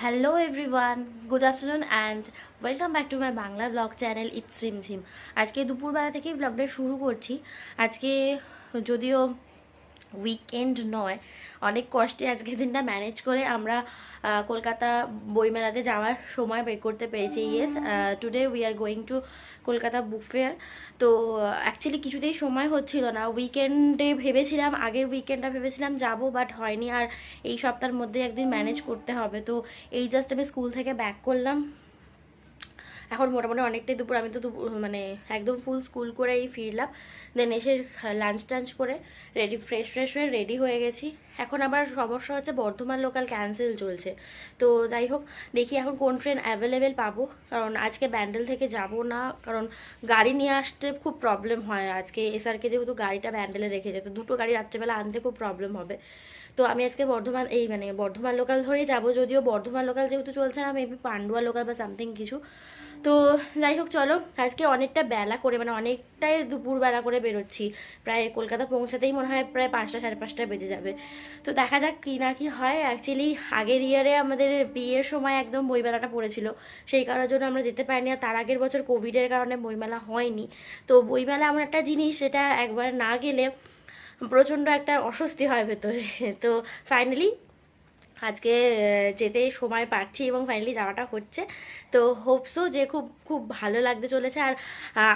Hello everyone, good afternoon and welcome back to my Bangla blog channel it's Rimjhim. আজকে দুপুরবেলা থেকেই ব্লগটা শুরু করছি। আজকে যদিও উইকেন্ড নয়, অনেক কষ্টে আজকের দিনটা ম্যানেজ করে আমরা কলকাতা বইমেলাতে যাওয়ার সময় বের করতে পেরেছি। Yes, today we are going to Kolkata book fair. তো অ্যাকচুয়ালি কিছুতেই সময় হচ্ছিল না। উইকেন্ডে ভেবেছিলাম, আগের উইকেন্ডটা ভেবেছিলাম যাব, বাট হয়নি। আর এই সপ্তাহের মধ্যে একদিন ম্যানেজ করতে হবে। তো এই জাস্ট আমি স্কুল থেকে ব্যাক করলাম। এখন মোটামুটি অনেকটাই দুপুর, আমি তো দুপুর মানে একদম ফুল স্কুল করেই ফিরলাম। দেন এসে লাঞ্চ টাঞ্চ করে ফ্রেশ হয়ে রেডি হয়ে গেছি। এখন আবার সমস্যা হচ্ছে, বর্ধমান লোকাল ক্যান্সেল চলছে। তো যাই হোক, দেখি এখন কোন ট্রেন অ্যাভেলেবেল পাবো। কারণ আজকে ব্যান্ডেল থেকে যাব না, কারণ গাড়ি নিয়ে আসতে খুব প্রবলেম হয়। আজকে এসআরকে যেহেতু গাড়িটা ব্যান্ডেলে রেখেছে, তো দুটো গাড়ি রাত্রেবেলা আনতে খুব প্রবলেম হবে। তো আমি আজকে বর্ধমান লোকাল ধরেই যাব। যদিও বর্ধমান লোকাল যেহেতু চলছে না, মেবি পান্ডুয়া লোকাল বা সামথিং কিছু। তো যাই হোক, চলো আজকে অনেকটা বেলা করে, মানে অনেকটাই দুপুরবেলা করে বেরোচ্ছি। প্রায় কলকাতা পৌঁছাতেই মনে হয় প্রায় 5টা সাড়ে 5টা বেজে যাবে। তো দেখা যাক কী না কি হয়। অ্যাকচুয়ালি আগের ইয়ারে আমাদের বিয়ের সময় একদম বইমেলাটা পড়েছিল, সেই কারণের জন্য আমরা যেতে পারিনি। আর তার আগের বছর কোভিডের কারণে বইমেলা হয়নি। তো বইমেলা এমন একটা জিনিস, সেটা একবার না গেলে প্রচণ্ড একটা অস্বস্তি হয় ভেতরে। তো ফাইনালি আজকে যেতে সময় পাচ্ছি এবং ফাইনালি যাওয়াটা হচ্ছে। তো হোপসো যে খুব খুব ভালো লাগতে চলেছে। আর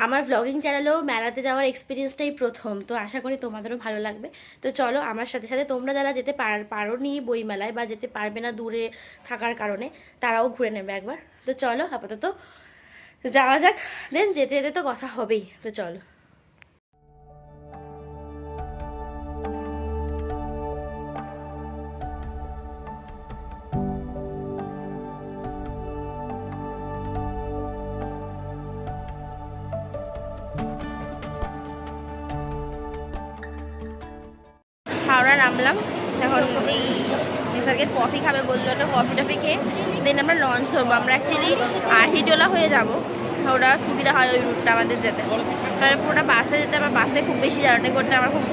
আমার ভ্লগিং চ্যানেলেও মেলাতে যাওয়ার এক্সপিরিয়েন্সটাই প্রথম, তো আশা করি তোমাদেরও ভালো লাগবে। তো চলো আমার সাথে সাথে তোমরা যারা যেতে পারো নি বইমেলায় বা যেতে পারবে না দূরে থাকার কারণে, তারাও ঘুরে নেবে একবার। তো চলো আপাতত যাওয়া যাক, দেন যেতে যেতে তো কথা হবেই। তো চলো। হাওড়া নামলাম এখন। এই স্যারকে কফি খাবে বললো, একটা কফি টফি খেয়ে দেন আমরা লঞ্চ হবো। আমরা অ্যাকচুয়ালি আহিডোলা হয়ে যাব, ওটা সুবিধা হয় ওই রুটটা আমাদের যেতে। তাহলে পুরোটা বাসে যেতে, আমার বাসে খুব বেশি জার্নি করতে আমার খুব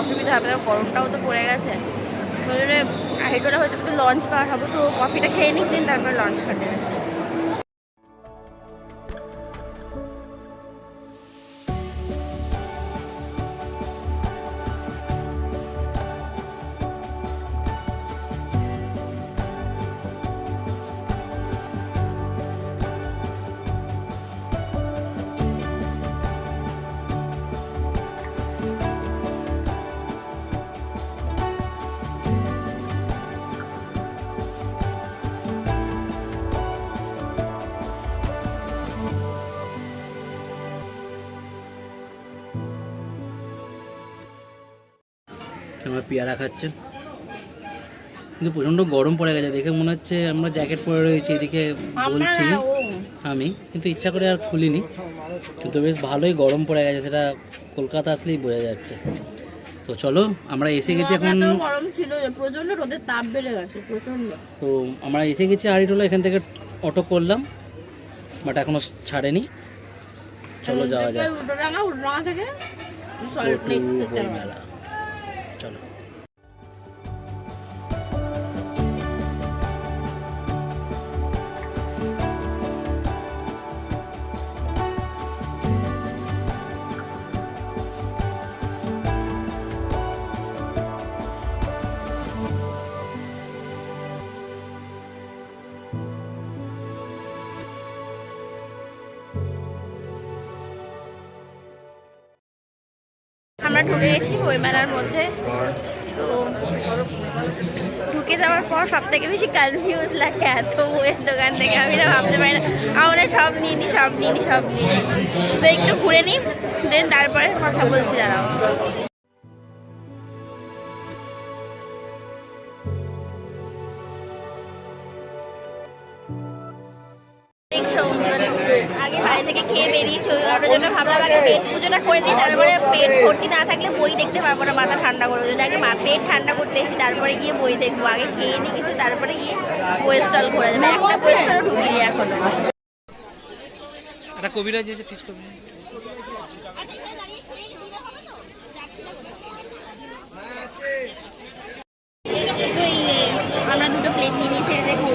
অসুবিধা হবে। গরমটাও তো পড়ে গেছে, ওই জন্য আহিডোলা হয়ে যাবে। তো লঞ্চ পাওয়া হবো, তো কফিটা খেয়ে নিক, দিন তারপর লঞ্চ কাটে যাচ্ছে। আমার পেয়ারা খাচ্ছে, কিন্তু প্রচণ্ড গরম পড়ে গেছে। দেখে মনে হচ্ছে আমরা জ্যাকেট পরে রয়েছি এদিকে বলছি আমি, কিন্তু ইচ্ছা করে আর খুলিনি। কিন্তু বেশ ভালোই গরম পড়ে গেছে, সেটা কলকাতা আসলেই বোঝা যাচ্ছে। তো চলো আমরা এসে গেছি এখন। গরম ছিল, প্রচন্ড রোদের তাপ বেড়ে গেছে প্রচন্ড। তো আমরা এসে গেছি আড়িটোলা, এখান থেকে অটো করলাম, বাট এখনো ছাড়েনি। চলো যাওয়া যাক বইমেলা। চলো। আমরা ঢুকে গেছি বইমেলার মধ্যে। তো ঢুকে যাওয়ার পর সব থেকে বেশি কনফিউজ লাগে, এত বইয়ের দোকান থেকে আমি না ভাবতে পারি না। আমরা সব নিয়ে নিই তো একটু ঘুরে নিই, দেন তারপরে কথা বলছি দাঁড়াও। আগে বাড়ি থেকে খেয়ে বেরিয়েছি, ওটার জন্য ভাবলাম আগে পেট পুজোটা করে নিই, তারপরে পেট ভর্তি না থাকলে বই দেখতে পারবো না, মাথা ঠান্ডা করবো। যদি আগে পেট ঠান্ডা করতে এসেছি, তারপরে গিয়ে বই দেখবো। আগে খেয়ে নিই কিছু, তারপরে গিয়ে বই স্টল করে যাবে। একটা বই স্টল ঢুকিয়ে এখনো। একটা কবিরাজ এসে ফিস করবে। তো আমরা দুটো প্লেট নিয়ে নিয়েছি, দেখো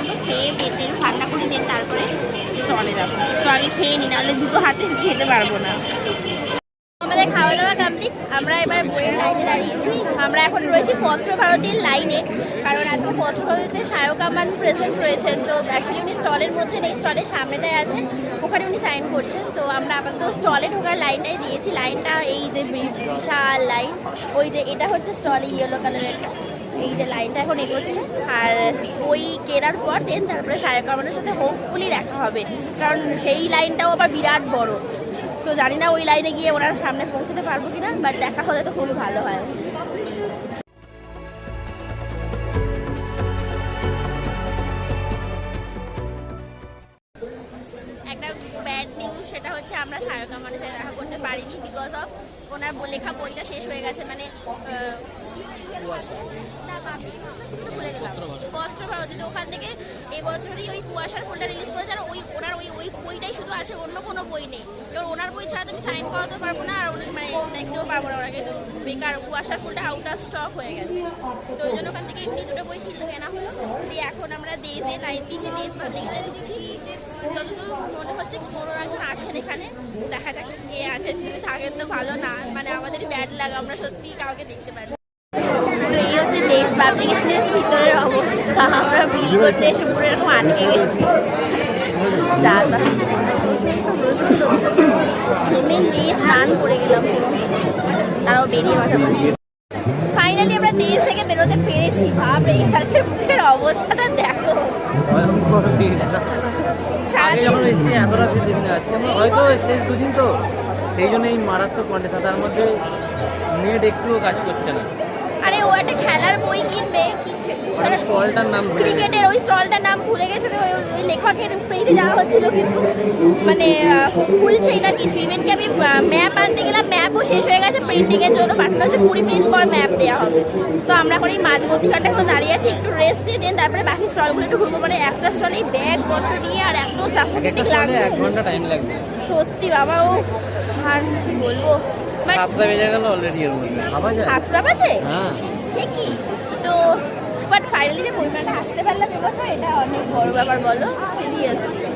মতো খেয়ে পেটে ঠান্ডা করে দেন, তারপরে স্টলে যাবো। তো আগে খেয়ে নিই, নাহলে দুটো হাতে খেতে পারবো না। আমাদের খাওয়া দাওয়া কমপ্লিট, আমরা এবার বইয়ের লাইনে দাঁড়িয়েছি। আমরা এখন রয়েছি পত্রভারতীর লাইনে, কারণ আজকে পত্রভারতীতে শায়ক আমান প্রেজেন্ট রয়েছেন। তো অ্যাকচুয়ালি উনি স্টলের মধ্যে নেই, স্টলের সামনেটায় আছেন, ওখানে উনি সাইন করছেন। তো আমরা আপাতত স্টলে ঢোকার লাইনটাই দিয়েছি। লাইনটা এই যে বিশাল লাইন, ওই যে এটা হচ্ছে স্টল ইয়েলো কালারের, এই যে লাইনটা এখন এগোচ্ছে। আর ওই কেনার পর দেন তারপরে শায়ক আমানের সাথে হোপফুলি দেখা হবে, কারণ সেই লাইনটাও আবার বিরাট বড়। তো জানি না ওই লাইনে গিয়ে ওনার সামনে পৌঁছতে পারবো কিনা, বাট দেখা হলে তো খুবই ভালো হয়। একটা ব্যাড নিউজ, সেটা হচ্ছে আমরা শায়ক আমানের সাথে দেখা করতে পারিনি, বিকজ অফ ওনার লেখা বইটা শেষ হয়ে গেছে। মানে না বলে দিলাম পত্রভারতীতে, ওখান থেকে এই বছরই ওই কুয়াশার ফুলটা রিলিজ করেছে। আর ওনার ওই বইটাই শুধু আছে, অন্য কোনো বই নেই। এবার ওনার বই ছাড়া তুমি সাইন করাতেও পারবো না, আর উনি মানে দেখতেও পারবো না ওনাকে। তো বেকার, কুয়াশার ফুলটা আউট অফ স্টক হয়ে গেছে। তো ওই জন্য ওখান থেকে এমনি দুটো বই কেনা হলো। দিয়ে এখন আমরা দেশে লাইন দিয়েছি, দেশ পাবলিকে ঢুকছি। যতদূর মনে হচ্ছে কোনো একজন আছেন এখানে, দেখা যাক কে আছেন। যদি থাকেন তো ভালো, না মানে আমাদেরই ব্যাড লাগে, আমরা সত্যি কাউকে দেখতে পাই। তো এই হচ্ছে দেশ পাবলিকেশনের ভিতরের অবস্থা। আমরা বিল করতে এসে পুরো এরকম আটকে গেছি। যা ঘেমে নিয়ে স্নান করে গেলাম, তারাও বেরিয়ে কথা বলছি। ফাইনালি আমরা দেশ থেকে বেরোতে পেরেছি। ভাব এই সাথের মুখের অবস্থাটা দেখো। হয়তো শেষ দুদিন তো সেই জন্য এই মারাত্মক কন্ডিশন, তার মধ্যে নেট একটুও কাজ করছে না। আরে ও একটা খেলার বই কিনবে, স্টলটার নাম ক্রিকেটের ওই স্টলটার নাম ভুলে গেছে। তো ওই লেখকের প্রেজে যাওয়া হচ্ছিল, কিন্তু মানে খুলছেই না কিছু। ইভেন কি আমি ম্যাপ আনতে গেলাম, ম্যাপও শেষ হয়ে গেছে। প্রিন্টিংয়ের জন্য পাঠানো হচ্ছে, 20 মিনিট পর ম্যাপ দেওয়া হবে। তো আমরা এখন এই মাঝমধ্যিখানটা এখন দাঁড়িয়ে আছি, একটু রেস্ট নিয়ে দেন তারপরে বাকি স্টলগুলো একটু ঘুরবো। মানে একটা স্টলেই ব্যাগ পত্র নিয়ে আর এত সাফোকেটিং লাগছে, 1 ঘন্টা টাইম লাগবে সত্যি বাবা। ও আর কি বলবো, 7টা বেজে গেল অলরেডি। এর মধ্যে ভাবা যায় 7টা বাজে, হ্যাঁ সে কি। তো বাট ফাইনালি যে বইমেলাটা আসতে পারলাম এবছর, এটা অনেক বড় ব্যাপার, বলো সিরিয়াসলি।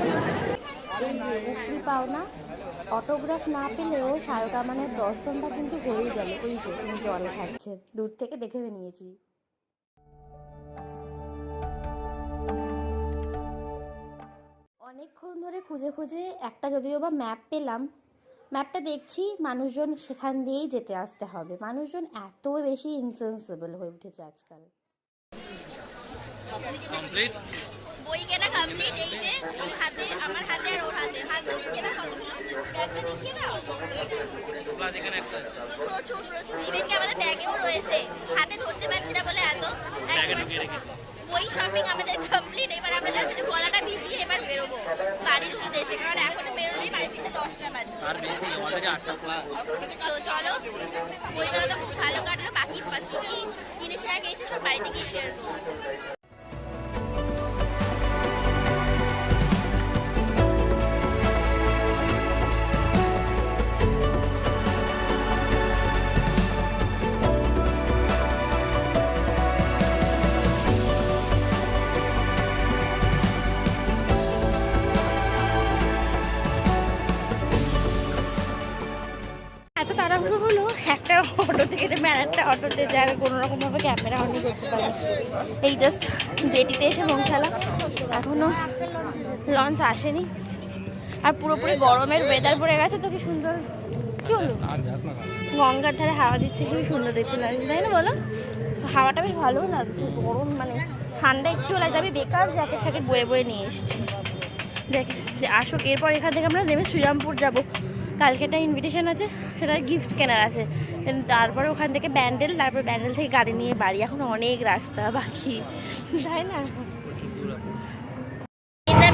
পাওনা অটোগ্রাফ না পেলেও শায়ক আমানের দর্শনটা কিন্তু হয়েই গেল। ওই যে তুমি জল খাচ্ছে, দূর থেকে দেখে নিয়েছি। অনেকক্ষণ ধরে খুঁজে খুঁজে একটা যদিও বা ম্যাপ পেলাম। ম্যাপটা দেখছি মানুষজন সেখান দিয়েই যেতে আসতে হবে। মানুষজন এত বেশি ইনসেন্সিবল হয়ে উঠেছে আজকাল। বই কেনা কমপ্লিট। এই যে হাতে, আমার হাতে আর ওর হাতে, হাতে দেখিয়ে দাও কতগুলো, ব্যাগটা দেখিয়ে দাও। প্রচুর প্রচুর, ইভেন কি আমাদের ব্যাগেও রয়েছে, হাতে ধরতে পারছি না বলে এত। বই শপিং আমাদের কমপ্লিট। এবার আমরা যাচ্ছি গলাটা ভিজিয়ে এবার বেরোবো বাড়ির উদ্দেশ্যে, কারণ এখন বেরোলেই বাড়ি ফিরতে 10টা বাজে। তো চলো, বইগুলো তো খুব ভালো কাটলো। বাকি কিনেছি না গেছি সব বাড়িতে গিয়ে শেয়ার করবো। এত তাড়াহুড়ো হলো, একটা অটো থেকে নেমে আর একটা অটোতে যারা কোনো রকমভাবে ক্যামেরা অন করতে পারে। এই জাস্ট জেটিতে এসে পৌঁছালাম, এখনও লঞ্চ আসেনি। আর পুরোপুরি গরমের ওয়েদার পড়ে গেছে। তো কি সুন্দর, কি হলো, গঙ্গার ধারে হাওয়া দিচ্ছে, খুবই সুন্দর দেখতে লাগছে, তাই না বলো? হাওয়াটা বেশ ভালো লাগছে। গরম মানে ঠান্ডা একটুও লাগছে। আমি বেকার জ্যাকেট ফ্যাকেট বয়ে বয়ে নিয়ে এসেছি। দেখ যে আসুক, এরপর এখান থেকে আমরা নেমে শ্রীরামপুর যাবো। কালকে একটা ইনভিটেশন আছে, সেটা গিফট কেনার আছে। তারপরে ওখান থেকে ব্যান্ডেল, তারপর ব্যান্ডেল থেকে গাড়ি নিয়ে বাড়ি। এখন অনেক রাস্তা বাকি, তাই না?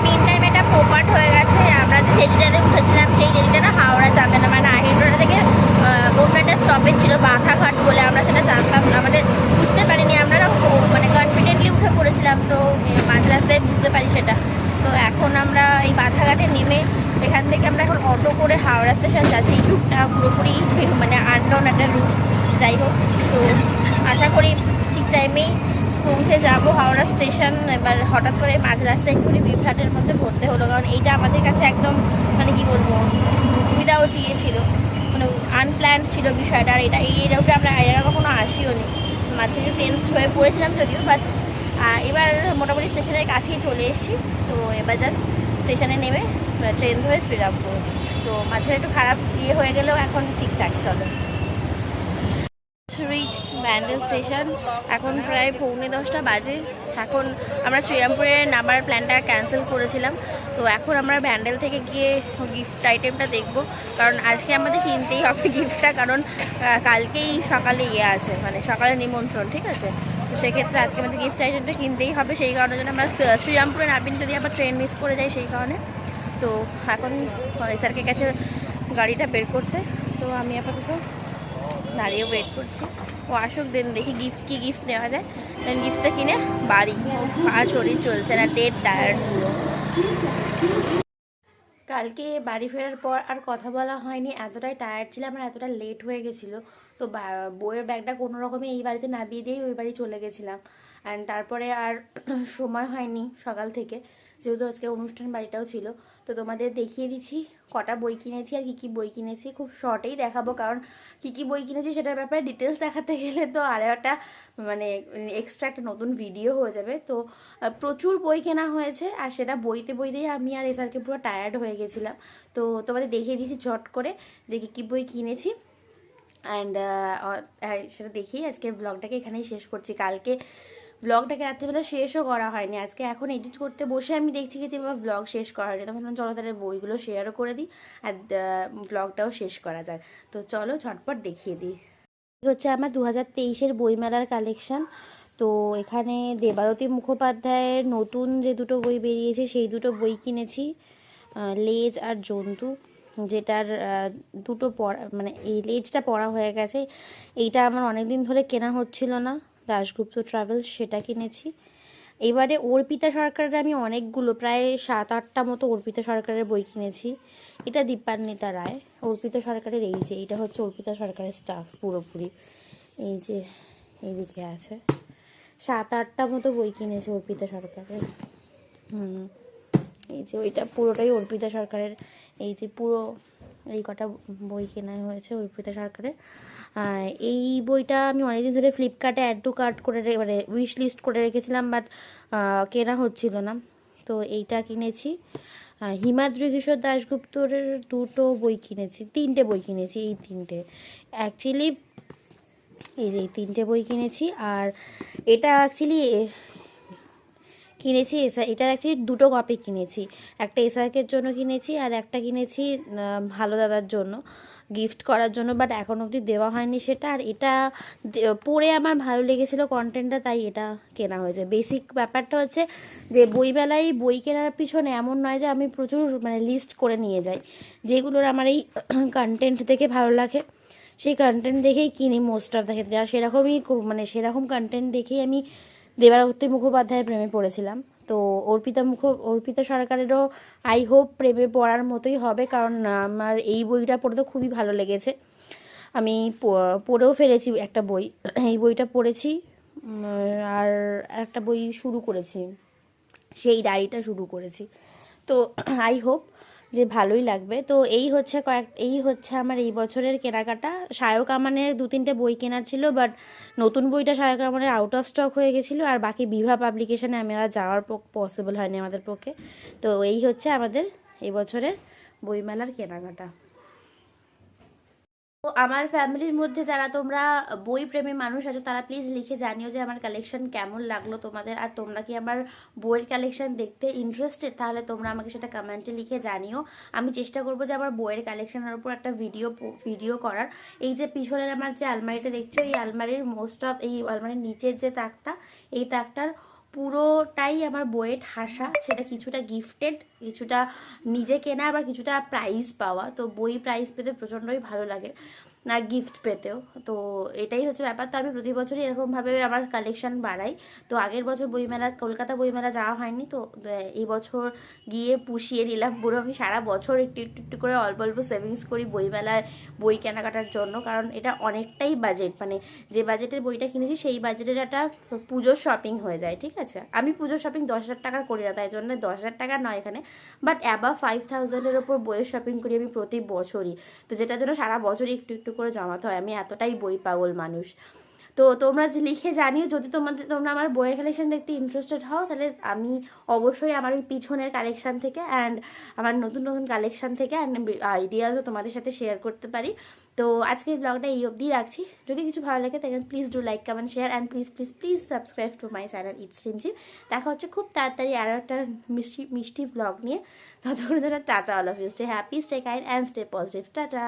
মিন টাইম এটা পোপাট হয়ে গেছে। আমরা যে জেটিটাতে উঠেছিলাম সেই জেটিটা না হাওড়া যাবে না, মানে আহিরোড়া থেকে অন্য একটা স্টপেজ ছিল বাধাঘাট বলে, আমরা সেটা জানতাম না, মানে বুঝতে পারিনি। আমরা মানে কনফিডেন্টলি উঠে পড়েছিলাম, তো মাঝ রাস্তায় বুঝতে পারি সেটা। তো এখন আমরা এই বাধাঘাটে নেমে এখান থেকে আমরা এখন অটো করে হাওড়া স্টেশন যাচ্ছি। এই রুটটা পুরোপুরি মানে আননোন একটা রুট, যাই হোক। তো আশা করি ঠিক টাইমেই পৌঁছে যাবো হাওড়া স্টেশন। এবার হঠাৎ করে মাঝ রাস্তায় একটু বিভ্রাটের মধ্যে পড়তে হলো, কারণ এইটা আমাদের কাছে একদম মানে কি বলবো উইদাউট ইয়ে ছিল, মানে আনপ্ল্যান্ড ছিল বিষয়টা। আর এটা এই রুটে আমরা এর আগে কখনো আসিও নি, মাঝে একটু টেন্সড হয়ে পড়েছিলাম যদিও, বাট এবার মোটামুটি স্টেশনের কাছেই চলে এসেছি। তো এবার জাস্ট স্টেশনে নেমে ট্রেন ধরে শ্রীরামপুর। তো মাঝখানে একটু খারাপ ইয়ে হয়ে গেলেও এখন ঠিকঠাক চলো। রিচড ব্যান্ডেল স্টেশন, এখন প্রায় 9:45 বাজে। এখন আমরা শ্রীরামপুরে নামার প্ল্যানটা ক্যান্সেল করেছিলাম, তো এখন আমরা ব্যান্ডেল থেকে গিয়ে গিফট আইটেমটা দেখব, কারণ আজকে আমাদের কিনতেই হবে গিফটটা, কারণ কালকেই সকালে ইয়ে আছে, মানে সকালে নিমন্ত্রণ, ঠিক আছে। তো সেক্ষেত্রে আজকে আমাদের গিফট আইটেমটা কিনতেই হবে, সেই কারণের জন্য আমরা শ্রীরামপুরে নামিনি, যদি আবার ট্রেন মিস করে যাই সেই কারণে। তো এখন স্যারকে কাছে গাড়িটা বের করতে, তো আমি আপাতত দাঁড়িয়ে ওয়েট করছি ও আসুক, দেন দেখি কি গিফট নেওয়া যায়, দেন গিফটটা কিনে বাড়ি। আর শরীর চলছে না, ডেড টায়ার্ড পুরো। কালকে বাড়ি ফেরার পর আর কথা বলা হয়নি, এতটাই টায়ার্ড ছিলাম আর এতটা লেট হয়ে গেছিলো। তো বইয়ের ব্যাগটা কোনো রকমে এই বাড়িতে নামিয়ে দিয়েই ওই বাড়ি চলে গেছিলাম। অ্যান্ড তারপরে আর সময় হয়নি সকাল থেকে, যেহেতু আজকে অনুষ্ঠান বাড়িটাও ছিল। তো তোমাদের দেখিয়ে দিচ্ছি কটা বই কিনেছি আর কী বই কিনেছি, খুব শর্টেই দেখাবো, কারণ কী বই কিনেছি সেটার ব্যাপারে ডিটেলস দেখাতে গেলে তো আর একটা মানে এক্সট্রা একটা নতুন ভিডিও হয়ে যাবে। তো প্রচুর বই কেনা হয়েছে, আর সেটা বইতেই আমি আর এসআরকে পুরো টায়ার্ড হয়ে গেছিলাম। তো তোমাদের দেখিয়ে দিচ্ছি চট করে যে কী বই কিনেছি। অ্যান্ড সেটা দেখেই আজকে ব্লগটাকে এখানেই শেষ করছি। কালকে ব্লগটাকে রাত্রিবেলা শেষও করা হয়নি, আজকে এখন এডিট করতে বসে আমি দেখছি যে এবার ব্লগ শেষ করা হয়নি। তখন চলো তাহলে বইগুলো শেয়ারও করে দিই আর ব্লগটাও শেষ করা যায়। তো চলো ঝটপট দেখিয়ে দিই। হচ্ছে আমার 2023-এর বইমেলার কালেকশান। তো এখানে দেবারতী মুখোপাধ্যায়ের নতুন যে দুটো বই বেরিয়েছে সেই দুটো বই কিনেছি, লেজ আর জন্তু, যেটার দুটো পড়া মানে এই লেজটা পড়া হয়ে গেছে, এইটা আমার অনেক দিন ধরে কেনা হচ্ছিল না, দাশগুপ্ত ট্রাভেলস, সেটা কিনেছি। এবারে অর্পিতা সরকারের আমি অনেকগুলো প্রায় 7-8টা মতো অর্পিতা সরকারের বই কিনেছি। এটা দীপান্বিতা রায়, অর্পিতা সরকারের এই যে এইটা হচ্ছে অর্পিতা সরকারের স্টাফ পুরোপুরি, এই যে এইদিকে আছে 7-8টা মতো বই কিনেছি অর্পিতা সরকারের। এই যে ওইটা পুরোটাই অর্পিতা সরকারের, এই যে পুরো এই কটা বই কেনা হয়েছে অর্পিতা সরকারের। এই বইটা আমি অনেকদিন ধরে ফ্লিপকার্টে অ্যাড টু কার্ট করে মানে উইশ লিস্ট করে রেখেছিলাম, বাট কেনা হচ্ছিল না, তো এইটা কিনেছি। হিমাদ্রি কিশোর দাশগুপ্তর দুটো বই কিনেছি, 3টে বই কিনেছি, এই 3টে অ্যাকচুয়ালি, এই যে এই 3টে বই কিনেছি। আর এটা অ্যাকচুয়ালি কিনেছি এটার অ্যাকচুয়ালি দুটো কপি কিনেছি, একটা এসআরকের জন্য কিনেছি আর একটা কিনেছি ভালো দাদার জন্য গিফট করার জন্য, বাট এখন অবধি দেওয়া হয়নি সেটা। আর এটা পড়ে আমার ভালো লেগেছিলো কন্টেন্টটা, তাই এটা কেনা হয়েছে। বেসিক ব্যাপারটা হচ্ছে যে বইমেলায় বই কেনার পিছনে এমন নয় যে আমি প্রচুর মানে লিস্ট করে নিয়ে যাই, যেগুলোর আমার এই কন্টেন্ট দেখে ভালো লাগে সেই কন্টেন্ট দেখেই কিনি মোস্ট অফ দ্য ক্ষেত্রে। আর সেরকমই মানে সেরকম কন্টেন্ট দেখেই আমি দেবারতী মুখোপাধ্যায়ের প্রেমে পড়েছিলাম। তো অর্পিতা সরকারেরও আই হোপ প্রেমে পড়ার মতোই হবে, কারণ আমার এই বইটা পড়ে তো খুবই ভালো লেগেছে। আমি পড়েও ফেলেছি একটা বই, এই বইটা পড়েছি, আর একটা বই শুরু করেছি, সেই ডায়েরিটা শুরু করেছি। তো আই হোপ যে ভালোই লাগবে। তো এই হচ্ছে আমার এই বছরের কেনাকাটা। শায়ক আমানের 2-3টে বই কেনার ছিল, বাট নতুন বইটা শায়ক আমানের আউট অফ স্টক হয়ে গেছিলো, আর বাকি বিভা পাবলিকেশনে আমরা যাওয়ার পসিবল হয়নি আমাদের পক্ষে। তো এই হচ্ছে আমাদের এই বছরের বইমেলার কেনাকাটা। তো আমার ফ্যামিলির মধ্যে যারা তোমরা বই প্রেমী মানুষ আছো তারা প্লিজ লিখে জানিও যে আমার কালেকশন কেমন লাগলো তোমাদের, আর তোমরা কি আমার বইয়ের কালেকশন দেখতে ইন্টারেস্টেড, তাহলে তোমরা আমাকে সেটা কমেন্টে লিখে জানিও। আমি চেষ্টা করবো যে আমার বইয়ের কালেকশনের উপর একটা ভিডিও করার। এই যে পিছনের আমার যে আলমারিটা দেখছো, এই আলমারির এই আলমারির নিচের যে তাকটা, এই তাকটার পুরোটাই আমার বইয়ের ঠাসা, সেটা কিছুটা গিফটেড, কিছুটা নিজে কেনা, আবার কিছুটা প্রাইজ পাওয়া। তো বই প্রাইজ পেতে প্রচণ্ডই ভালো লাগে। না গিফট পেতেও। তো এটাই হচ্ছে ব্যাপার। তো আমি প্রতি বছরই এরকমভাবে আমার কালেকশন বাড়াই। তো আগের বছর বইমেলা, কলকাতা বইমেলা যাওয়া হয়নি, তো এই বছর গিয়ে পুষিয়ে নিলাম পুরো। আমি সারা বছর একটু একটু একটু করে অল্প অল্প সেভিংস করি বইমেলার বই কেনাকাটার জন্য, কারণ এটা অনেকটাই বাজেট, মানে যে বাজেটের বইটা কিনেছি সেই বাজেটের একটা পুজোর শপিং হয়ে যায়, ঠিক আছে। আমি পুজোর শপিং 10,000 টাকার করি না, তাই জন্য 10,000 টাকা নয় এখানে, বাট অ্যাবাভ 5,000-এর ওপর বইয়ের শপিং করি আমি প্রতি বছরই। তো যেটার জন্য সারা বছরই একটু একটু করে জমাতে হয়। আমি এতটাই বই পাগল মানুষ। তো তোমরা যে লিখে জানিও যদি তোমরা আমার বইয়ের কালেকশন দেখতে ইন্টারেস্টেড হও, তাহলে আমি অবশ্যই আমার ওই পিছনের কালেকশন থেকে অ্যান্ড আমার নতুন নতুন কালেকশন থেকে অ্যান্ড আইডিয়াসও তোমাদের সাথে শেয়ার করতে পারি। তো আজকে ব্লগটা এই অবধি রাখছি। যদি কিছু ভালো লাগে তাহলে please do like, comment, share and please please please subscribe to my channel it's Rimjhim. দেখা হচ্ছে খুব তাড়াতাড়ি আরও একটা মিষ্টি মিষ্টি ব্লগ নিয়ে। ততক্ষণ জন্য tata, all of you, stay happy, stay kind and stay positive, tata.